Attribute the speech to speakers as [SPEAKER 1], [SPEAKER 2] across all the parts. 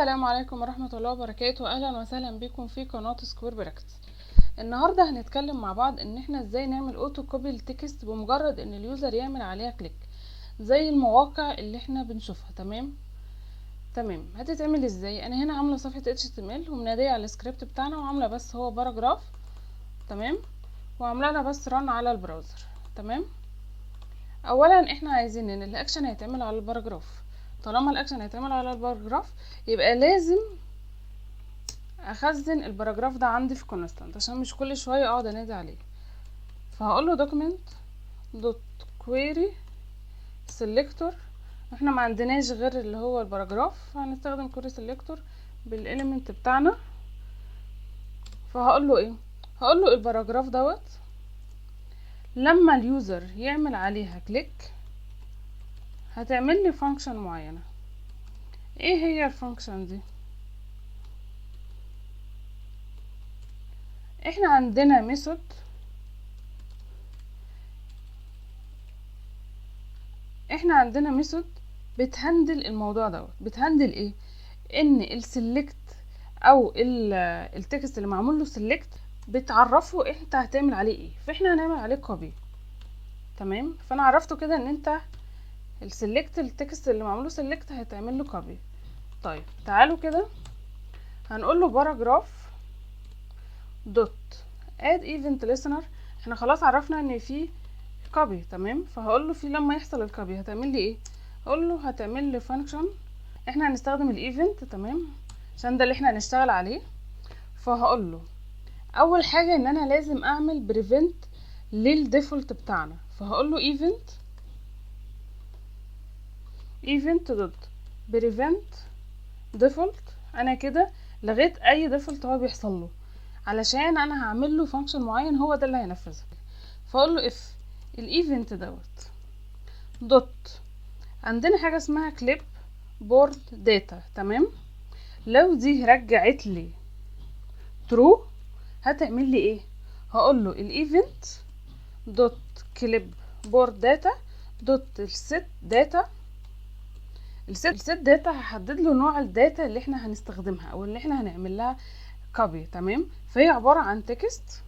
[SPEAKER 1] السلام عليكم ورحمة الله وبركاته. اهلا وسهلا بكم في قناة سكوير براكتس. النهاردة هنتكلم مع بعض ان احنا ازاي نعمل اوتو كوبي للتكست بمجرد ان اليوزر يعمل عليها كليك، زي المواقع اللي احنا بنشوفها. تمام. هتتعمل ازاي؟ انا هنا عاملة صفحة HTML ومنادية على السكريبت بتاعنا، وعاملة بس هو باراجراف. تمام، وعاملة لها بس رن على البراوزر. تمام. اولا احنا عايزين ان الاكشن هيتعمل على الباراجراف. طالما الاكشن هيتعمل على الباراجراف يبقى لازم اخزن الباراجراف ده عندي في كونستانت، عشان مش كل شويه اقعد انادي عليه. فهقول له document دوت query selector. احنا ما عندناش غير اللي هو الباراجراف، هنستخدم query selector بالاليمنت بتاعنا. فهقول له ايه؟ هقول له الباراجراف دوت لما اليوزر يعمل عليها كليك هتعمل لي فانكشن معينه. ايه هي الفانكشن دي؟ احنا عندنا ميثود بتهندل الموضوع دوت. بتهندل ايه؟ ان السلكت او التكست اللي معمول له سلكت بتعرفه انت هتعمل عليه ايه. فاحنا هنعمل عليه كوبي. تمام، فانا عرفته كده ان انت التكست اللي معمول له سلكت هيتعمل له كوبي. طيب تعالوا كده هنقول له باراجراف دوت اد ايفنت listener. احنا خلاص عرفنا ان في كوبي. تمام، فهقول له في لما يحصل الكوبي هتعمل لي ايه؟ هقول له هتعمل لي فانكشن. احنا هنستخدم الايفنت. تمام، عشان ده اللي احنا هنشتغل عليه. فهقول له اول حاجه ان انا لازم اعمل بريفنت للديفولت بتاعنا. فهقول له ايفنت دوت بريفنت ديفولت. انا كده لغيت اي ديفولت هو بيحصل له، علشان انا هعمل له فانكشن معين هو ده اللي هينفذه. فاقول له اف الايفنت دوت عندنا حاجه اسمها كليب بورد داتا. تمام، لو دي رجعت لي ترو هتعمل لي ايه؟ هقول له الايفنت دوت كليب بورد داتا دوت الست داتا. الست داتا هحدد له نوع الداتا اللي احنا هنستخدمها او اللي احنا هنعمل لها كوبي. تمام، فهي عباره عن تكست.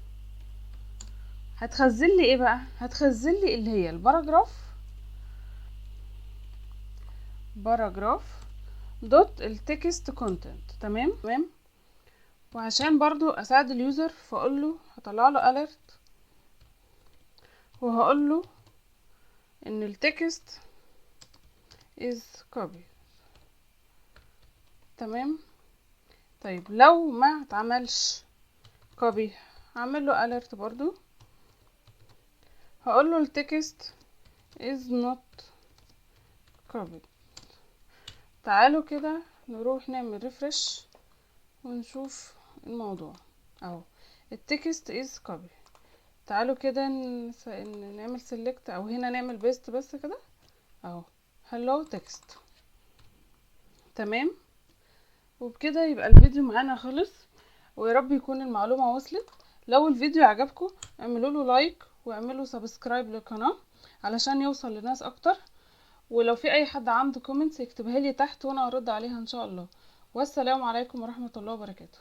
[SPEAKER 1] هتخزن لي ايه بقى؟ هتخزن لي اللي هي باراجراف دوت التكست كونتنت. تمام. وعشان برضو اساعد اليوزر فاقول له هطلع له اليرت، وهقول له ان التكست is copy. تمام. طيب لو ما اتعملش copy هعمل له alert برضو، هقول له التكست is not copied. تعالوا كده نروح نعمل ريفرش ونشوف الموضوع اهو. التكست is copy. تعالوا كده نعمل select او هنا نعمل paste بس كده اهو hello text. تمام، وبكده يبقى الفيديو معانا خلص، ويا رب يكون المعلومة وصلت. لو الفيديو عجبكم اعملوا له لايك واعملوا سبسكرايب للقناة علشان يوصل لناس اكتر. ولو في اي حد عنده كومنتس يكتبها لي تحت وانا ارد عليها ان شاء الله. والسلام عليكم ورحمة الله وبركاته.